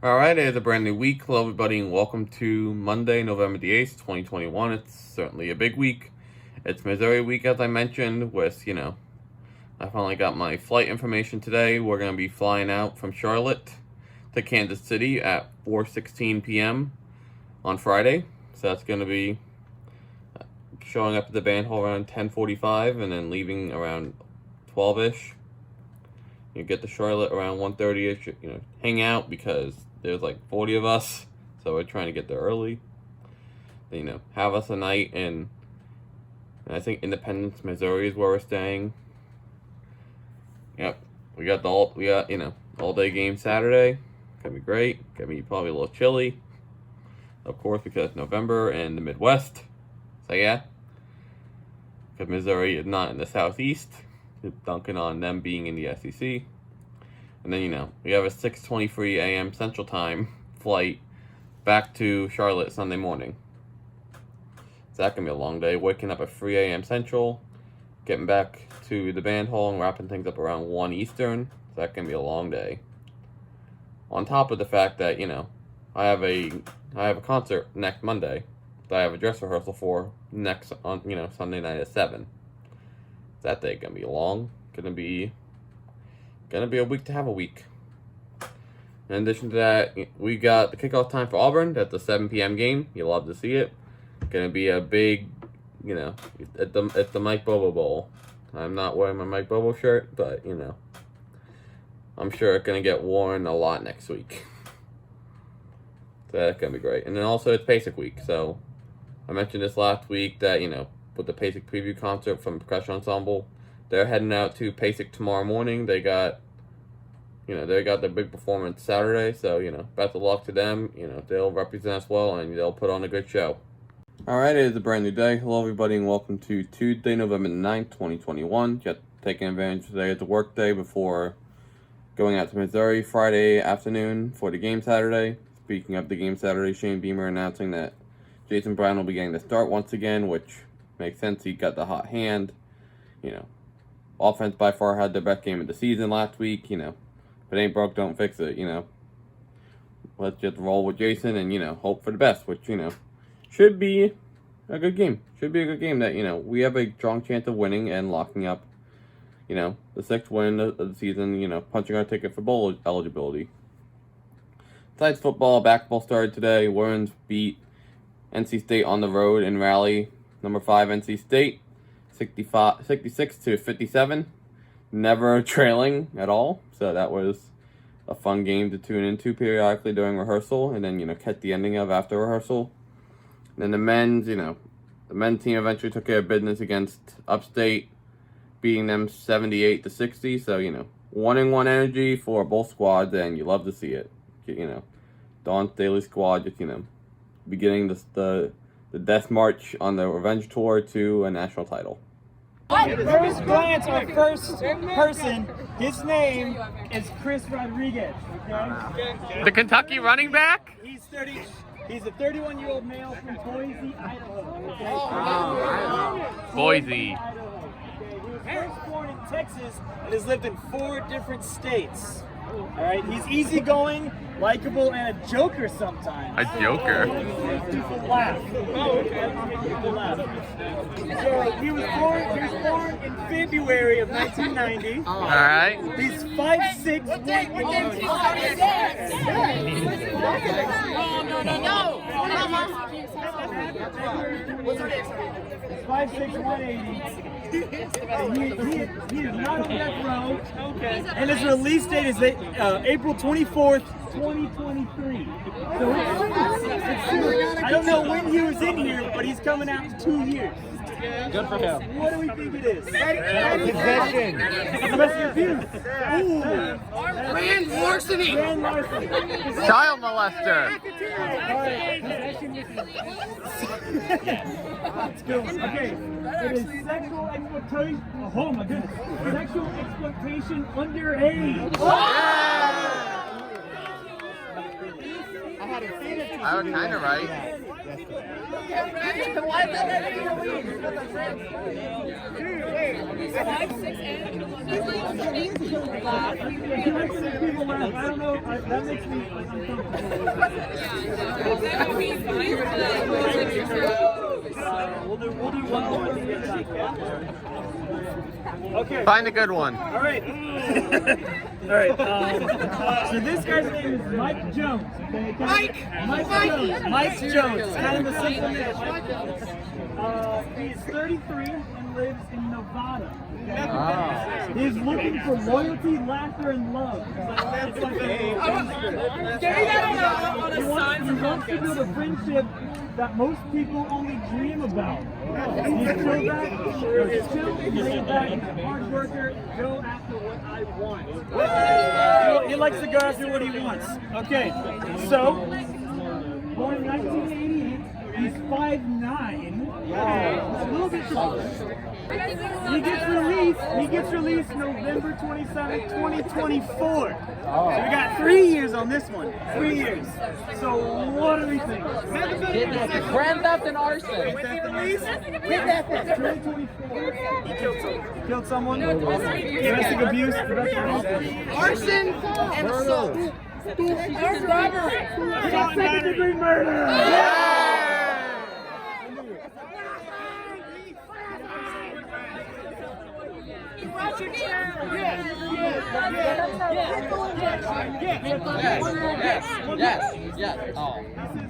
Alright, it is a brand new week. Hello everybody and welcome to Monday, November the 8th, 2021. It's certainly a big week. It's Missouri week, as I mentioned, with, I finally got my flight information today. We're going to be flying out from Charlotte to Kansas City at 4:16 p.m. on Friday. So that's going to be showing up at the band hall around 10:45 and then leaving around 12-ish. You get to Charlotte around 1:30-ish, hang out because there's like 40 of us, so we're trying to get there early. Have us a night in, I think Independence, Missouri is where we're staying. Yep, we got all day game Saturday. Gonna be great. Gonna be probably a little chilly, of course, because it's November and the Midwest. So yeah, because Missouri is not in the Southeast. Dunking on them being in the SEC. And then, we have a 6:23 a.m. Central Time flight back to Charlotte Sunday morning. So that's going to be a long day. Waking up at 3 a.m. Central, getting back to the band hall and wrapping things up around 1 Eastern. So that's going to be a long day. On top of the fact that, I have a concert next Monday that I have a dress rehearsal for next on, Sunday night at 7. That day gonna be long. Gonna be a week to have a week. In addition to that, we got the kickoff time for Auburn. That's a 7 p.m. game. You love to see it. Gonna be a big, at the Mike Bobo Bowl. I'm not wearing my Mike Bobo shirt, but I'm sure it's gonna get worn a lot next week. So that's gonna be great. And then also it's PASIC week. So I mentioned this last week that with the PASIC preview concert from the percussion ensemble, they're heading out to PASIC tomorrow morning. They got their big performance Saturday, so best of luck to them. They'll represent us well and they'll put on a good show. Alright, it is a brand new day. Hello everybody and welcome to Tuesday, November 9th, 2021. Just taking advantage today as a work day before going out to Missouri Friday afternoon for the game Saturday. Speaking of the game Saturday, Shane Beamer announcing that Jason Brown will be getting the start once again, which makes sense. He got the hot hand. Offense by far had the best game of the season last week. If it ain't broke, don't fix it. Let's just roll with Jason and, hope for the best, which, should be a good game. Should be a good game that, we have a strong chance of winning and locking up, the 6th win of the season, punching our ticket for bowl eligibility. Besides football, basketball started today. Warrens beat NC State on the road in Raleigh. Number 5 NC State, 66-57, never trailing at all. So that was a fun game to tune into periodically during rehearsal, and then catch the ending of after rehearsal. And then the men's, the men's team eventually took care of business against Upstate, beating them 78-60. So 1-1 energy for both squads, and you love to see it. Dawn Staley squad just beginning the death march on the revenge tour to a national title. First glance, our first person, his name is Chris Rodriguez, okay? The Kentucky running back? He's a 31-year-old male from Boise, Idaho. Okay? Boise. He was first born in Texas and has lived in 4 different states. All right, he's easygoing, likable, and a joker sometimes. A joker? People laugh. Oh, okay. People laugh. So he was born in February of 1990. All right. He's 5'6". No. 5'6", 180. He is not on death row. Okay. And his release date is April 24th, 2023. So I don't know when he was in here, but he's coming out in 2 years. Good for him. What do we think it is? Possession. Possession abuse. Ooh. Grand larceny. Grand larceny. Child molester. Let's go. Okay. It is sexual exploitation. Oh my goodness. Sexual exploitation underage. I was kind of right. Why is that I don't know. That makes me uncomfortable. We'll do one more. Okay. Find a good one. All right. All right. So this guy's name is Mike Jones. Okay? Mike Jones. Mike Jones. It's kind of a simple name. He's 33 and lives in Nevada. He's looking for loyalty, laughter, and love. He wants to build a friendship that most people only dream about. He's chill back, he's chill, he's laid back, he's a hard worker, go after what I want. He likes to go after what he wants. Okay, so, born in 1988, he's 5'9". A little bit taller. He gets released November 27, 2024. So we got 3 years on this one. 3 years. So what do we think? Grand theft and arson. Release? 2024. He killed someone. Domestic abuse. Arson and assault. Armed robbery. Second-degree murder. Yes. Oh. This is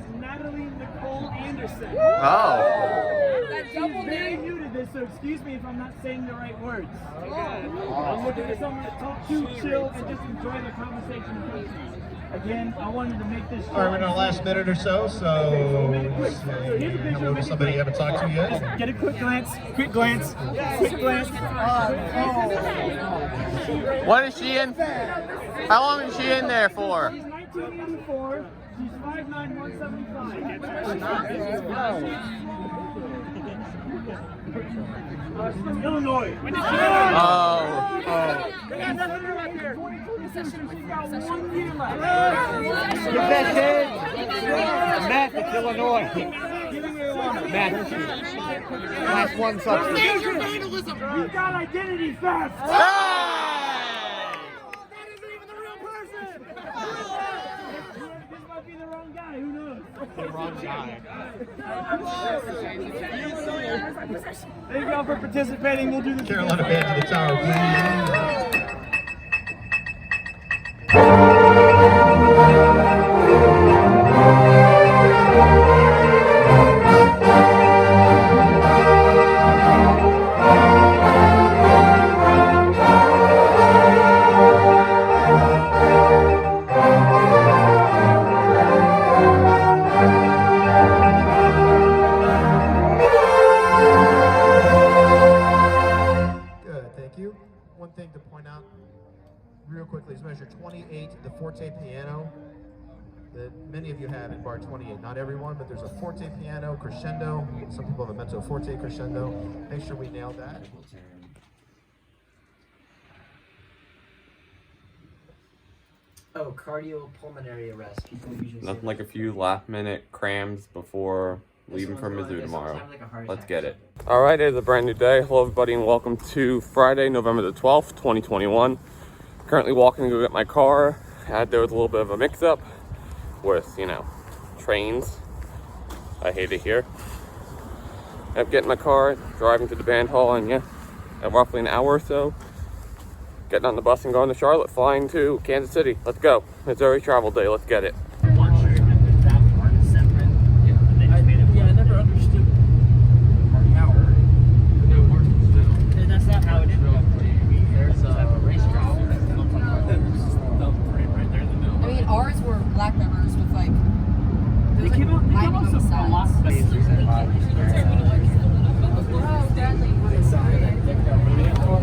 Nicole Anderson. Oh. She's very new to this, so excuse me if I'm not saying the right words. I'm looking for someone to talk to, chill, and just enjoy the conversation. Again, I wanted to make this show. All right, we're in our last minute or so, so say hello to somebody you haven't talked to yet. Get a quick glance. What is she in? How long is she in there for? She's 1984. She's 5'9", 175. She's from Illinois. Oh. Math, it's Illinois. Massachusetts. Class 1 substance. Major vandalism. We got identity theft. That isn't even the real person. This might be the wrong guy. Who knows? The wrong guy. Thank you all for participating. We'll do this. Carolina Band to the tower, please. One thing to point out real quickly is measure 28, the forte piano that many of you have in bar 28. Not everyone, but there's a forte piano crescendo. Some people have a mezzo forte crescendo. Make sure we nail that. Oh, cardiopulmonary arrest. People usually Nothing like a few last-minute crams before leaving for Mizzou tomorrow. Let's get it. All right, it's a brand new day. Hello, everybody, and welcome to Friday, November the 12th, 2021. Currently walking to go get my car. There was a little bit of a mix-up with, trains. I hate it here. I'm getting my car, driving to the band hall, and yeah, at roughly an hour or so, getting on the bus and going to Charlotte, flying to Kansas City. Let's go. Missouri travel day. Let's get it. I never understood. That's not how it's real. There's a racetrack. I mean, ours were black members with like. They came out some a lot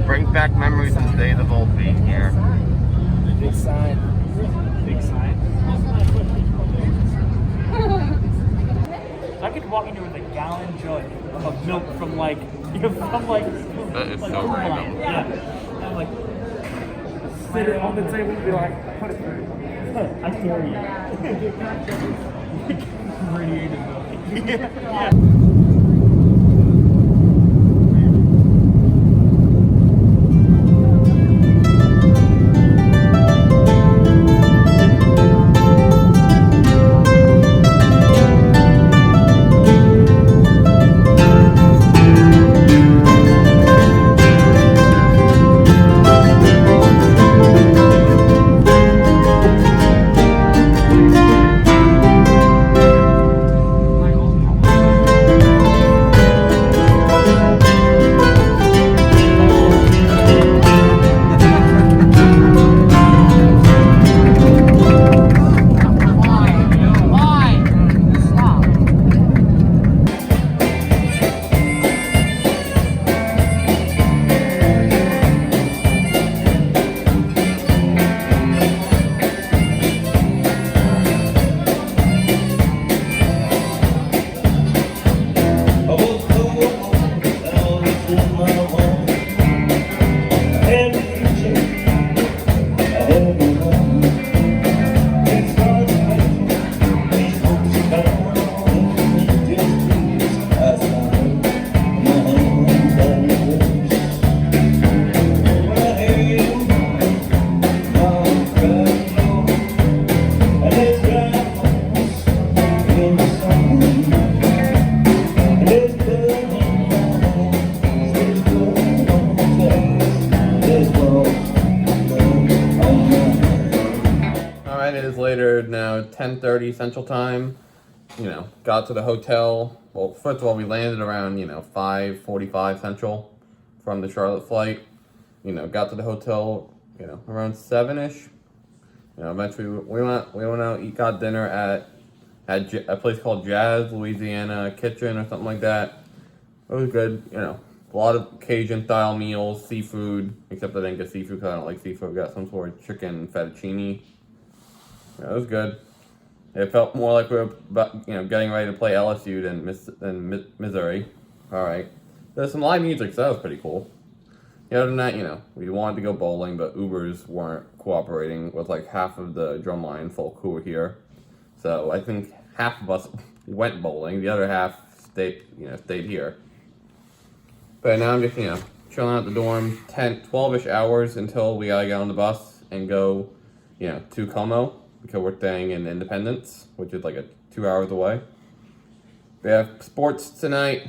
Brings back memories of the days of old being here. Big sign. I could walk in here with a gallon jug of milk from like That is so random. Yeah. I'm like sit it on the table and be like, put it through. I carry it. Radiated building. Later now, 10:30 Central Time. Got to the hotel. Well, first of all, we landed around 5:45 Central from the Charlotte flight. Got to the hotel around 7ish. Eventually we went out, got dinner at a place called Jazz Louisiana Kitchen or something like that. It was good. A lot of Cajun style meals, seafood. Except I didn't get seafood because I don't like seafood. We got some sort of chicken fettuccine. It was good. It felt more like we were, getting ready to play LSU than Missouri. All right. There's some live music, so that was pretty cool. Other than that, we wanted to go bowling, but Ubers weren't cooperating with like half of the drumline folk who were here. So I think half of us went bowling. The other half stayed here. But now I'm just, chilling out the dorm 12-ish hours until we gotta get on the bus and go, to Como. Because we're staying in Independence, which is like 2 hours away. We have sports tonight.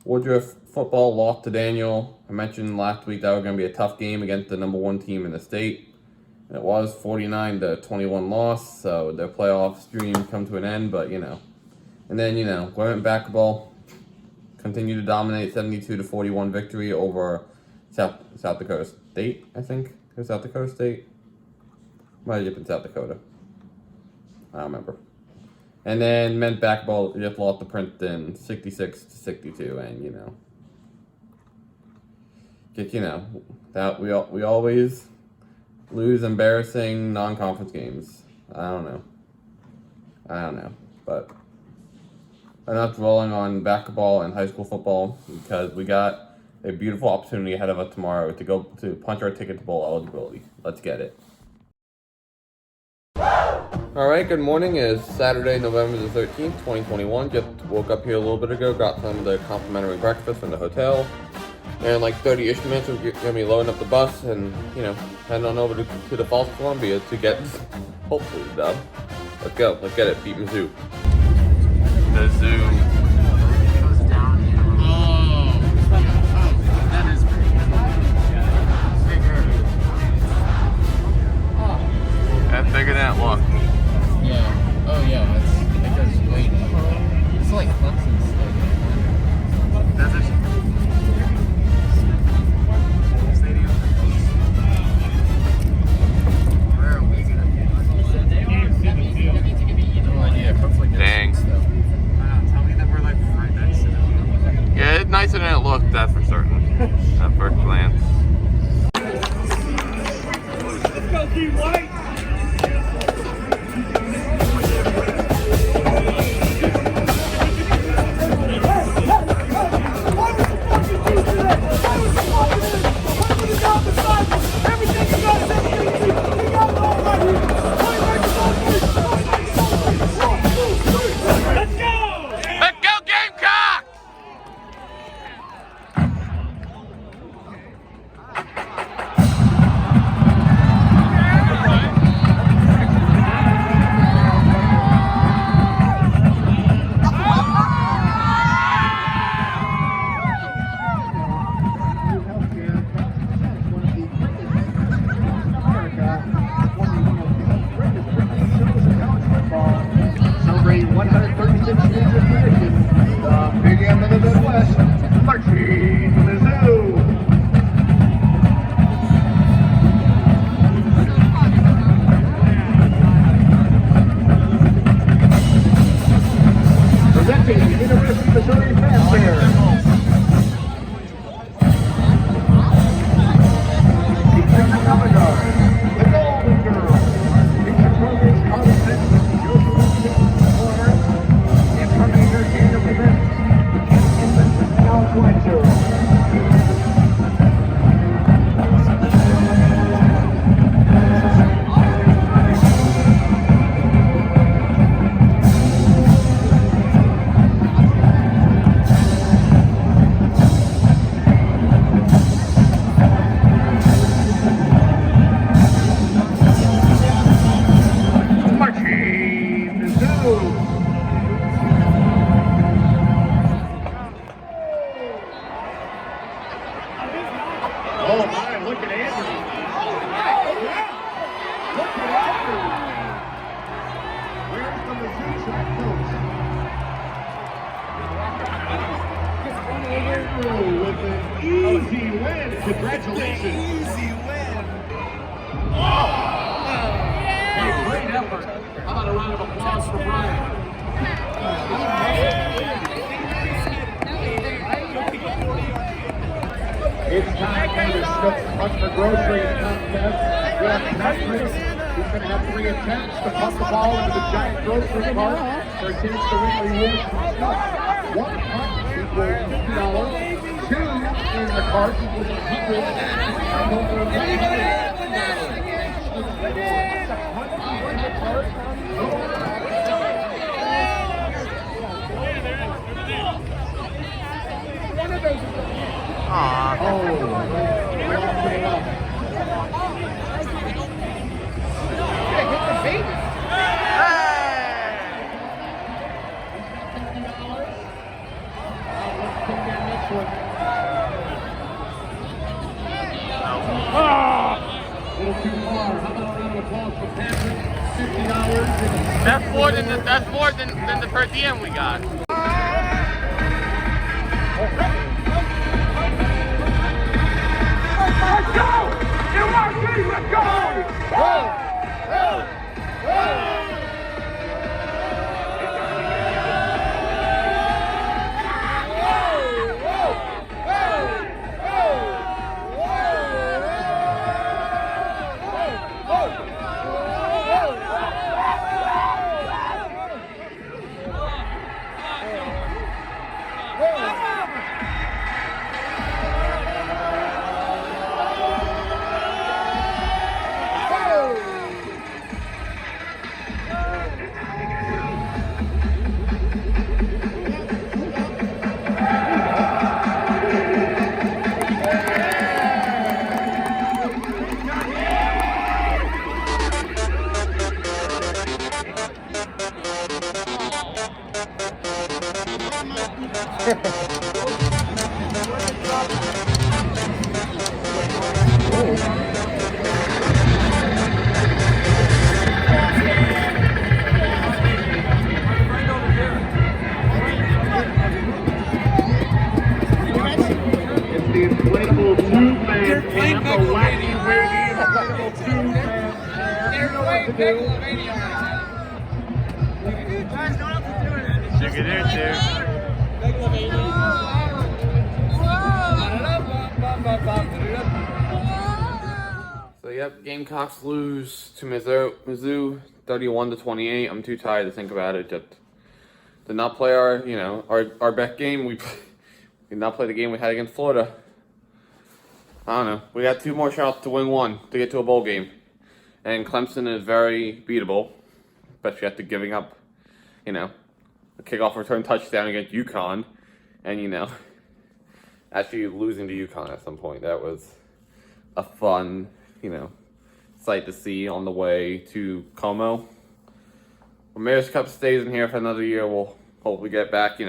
Woodruff football lost to Daniel. I mentioned last week that was going to be a tough game against the number 1 team in the state. And it was 49-21 loss, so their playoff stream come to an end, but And then, women basketball continue to dominate 72-41 victory over South Dakota State, I think. It was South Dakota State. Might have been South Dakota. I don't remember. And then men's basketball just lost to Princeton 66-62, and that we always lose embarrassing non-conference games. I don't know, but enough dwelling on basketball and high school football because we got a beautiful opportunity ahead of us tomorrow to go to punch our ticket to bowl eligibility. Let's get it. Alright, good morning. It's Saturday, November the 13th, 2021. Just woke up here a little bit ago, got some of the complimentary breakfast from the hotel. And like 30-ish minutes, we're going to be loading up the bus and, heading on over to the Falls of Columbia to get, hopefully, the dub. Let's go. Let's get it. Beat Mizzou. The zoo. That's bigger than it looks. Yeah. Oh yeah. It goes way down. It's like Clemson's. That's it. Stadium. Where are we gonna be? No idea. Hopefully Dang. Tell me that we're like right next to them. Yeah, it's nicer than it looked, that's for certain. At first glance. Let's go, Team White! Everything you got, everything you got, With an easy win. Congratulations. Easy win. A great effort. How about a round of applause for Brian? It's time for the Scoop Punt for Groceries contest. We have Patrick, who's going to have 3 attempts to punt the ball into the giant grocery cart for a chance to win rewards from Scoop. 1 punt equals $50. 2 in the cart equals $100. And over $100. That's more than the per diem we got. Let's go! NYC, let's go! So yep, Gamecocks lose to Mizzou 31-28. I'm too tired to think about it. Just did not play our best game. We did not play the game we had against Florida. I don't know. We got 2 more shots to win 1 to get to a bowl game. And Clemson is very beatable, especially after giving up, a kickoff return touchdown against UConn. And, actually losing to UConn at some point. That was a fun, sight to see on the way to Como. When Mayor's Cup stays in here for another year, we'll hopefully get back,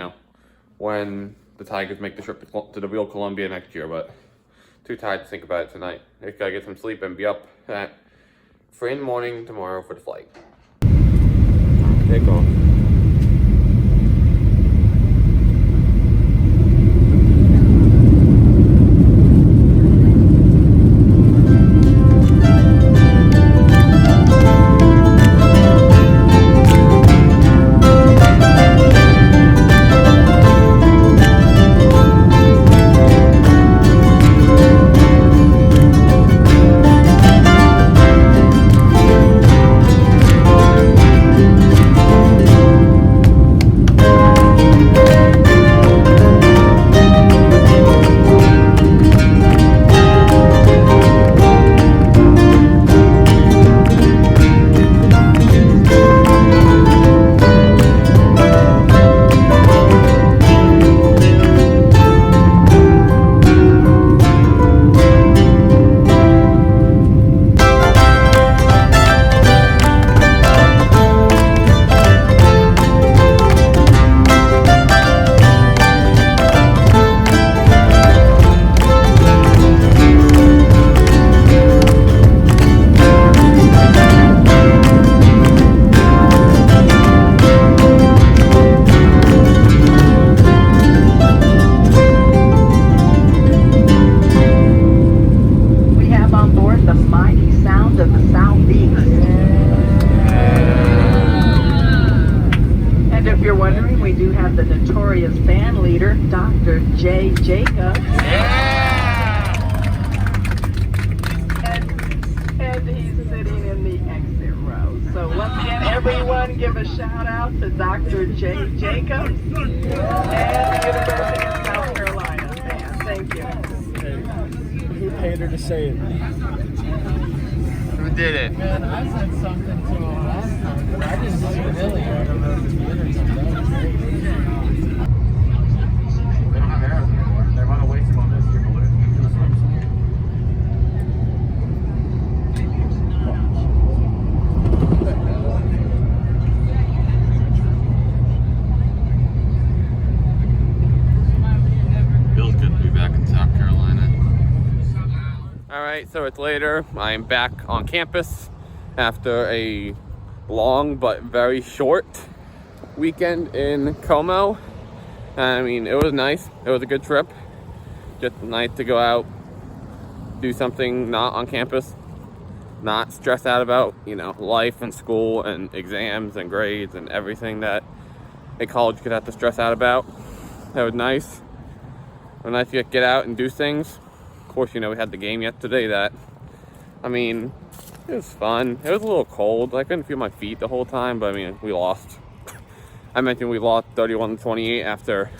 when the Tigers make the trip to the real Columbia next year. But too tired to think about it tonight. I gotta get some sleep and be up at 3 in the morning tomorrow for the flight. Take off. you're wondering, we do have the notorious band leader, Dr. J. Jacobs. And he's sitting in the exit row. So once again, everyone give a shout out to Dr. J. Jacobs and the University of South Carolina band. Thank you. Who paid her to say it? Who did it? Man, I said something to him last time, but I didn't see Billy. I don't know if it's good or something. They don't have air. They run away from this. You're balloon. Feels good to be back in South Carolina. Alright, so it's later. I am back on campus after a long but very short weekend in Como. I mean, it was nice. It was a good trip. Just nice to go out, do something not on campus, not stress out about, you know, life and school and exams and grades and everything that a college could have to stress out about. That was nice. It was nice to get out and do things. Of course, you know, we had the game yesterday that, I mean, it was fun. It was a little cold. I couldn't feel my feet the whole time, but I mean, we lost. I mentioned we lost 31-28 after,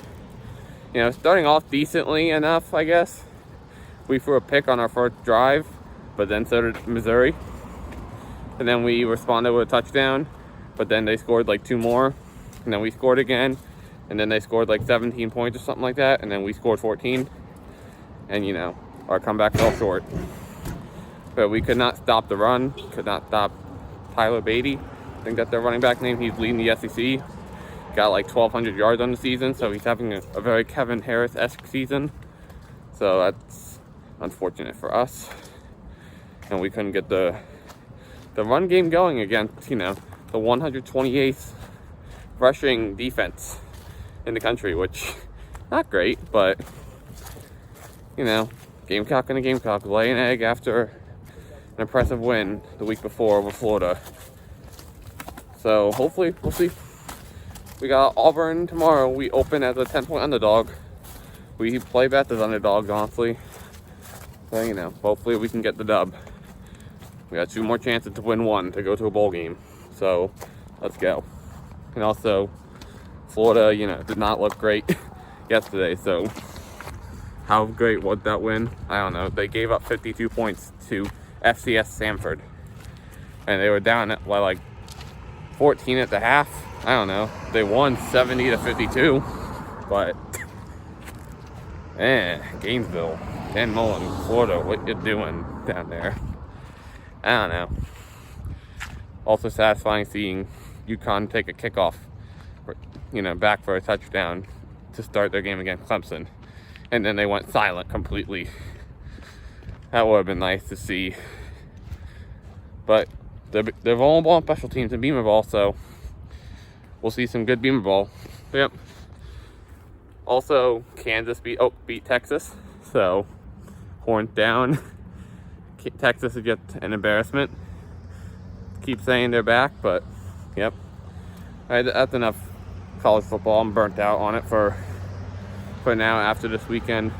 you know, starting off decently enough, I guess. We threw a pick on our first drive, but then so did Missouri. And then we responded with a touchdown, but then they scored like 2 more, and then we scored again, and then they scored like 17 points or something like that, and then we scored 14. And, you know, our comeback fell short. But we could not stop the run, could not stop Tyler Beatty. I think that's their running back name. He's leading the SEC. Got like 1,200 yards on the season, so he's having a very Kevin Harris-esque season. So that's unfortunate for us. And we couldn't get the run game going against, you know, the 128th rushing defense in the country, which not great, but, you know, Gamecock and a Gamecock lay an egg after an impressive win the week before over Florida. So hopefully, we'll see. We got Auburn tomorrow. We open as a 10-point underdog. We play best as underdogs, honestly. So, you know, hopefully we can get the dub. We got 2 more chances to win 1 to go to a bowl game. So, let's go. And also, Florida, you know, did not look great yesterday. So, how great was that win? I don't know. They gave up 52 points to FCS Samford. And they were down at, well, like 14 at the half. I don't know. They won 70-52. But, man, Gainesville, Dan Mullen, Florida, what you doing down there? I don't know. Also satisfying seeing UConn take a kickoff, you know, back for a touchdown to start their game against Clemson. And then they went silent completely. That would have been nice to see. But they're vulnerable on special teams and Beamer ball, so we'll see some good Beamer ball. Yep. Also, Kansas beat Texas, so horns down. Texas is just an embarrassment. Keep saying they're back, but yep. All right, that's enough college football. I'm burnt out on it for now after this weekend.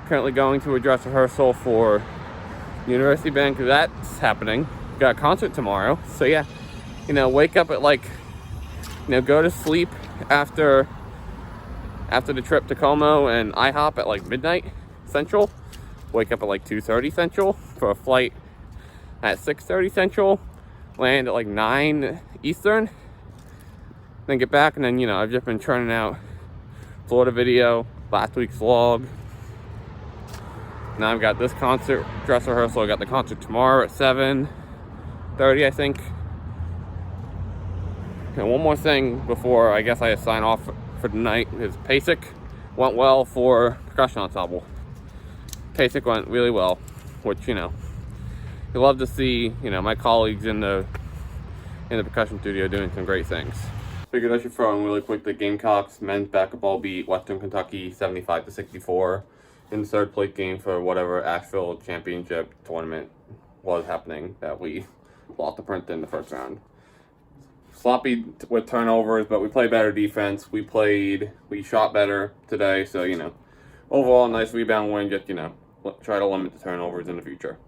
Currently going to a dress rehearsal for University Band, because that's happening. Got a concert tomorrow, so yeah, you know, wake up at like, you know, go to sleep after the trip to Como and IHOP at like midnight Central. Wake up at like 2:30 Central for a flight at 6:30 Central. Land at like 9 Eastern. Then get back, and then, you know, I've just been churning out Florida video, last week's vlog. Now I've got this concert, dress rehearsal. I got the concert tomorrow at 7:30, I think. And one more thing before I guess I sign off for tonight is PASIC went well for percussion ensemble. PASIC went really well, which, you know, you love to see, you know, my colleagues in the percussion studio doing some great things. Figured I should throw in really quick the Gamecocks men's basketball beat Western Kentucky 75-64 in the third place game for whatever Asheville championship tournament was happening that we lost to Princeton in the first round. sloppy with turnovers, but we played better defense. We shot better today, so, overall, nice rebound win. Just, try to limit the turnovers in the future.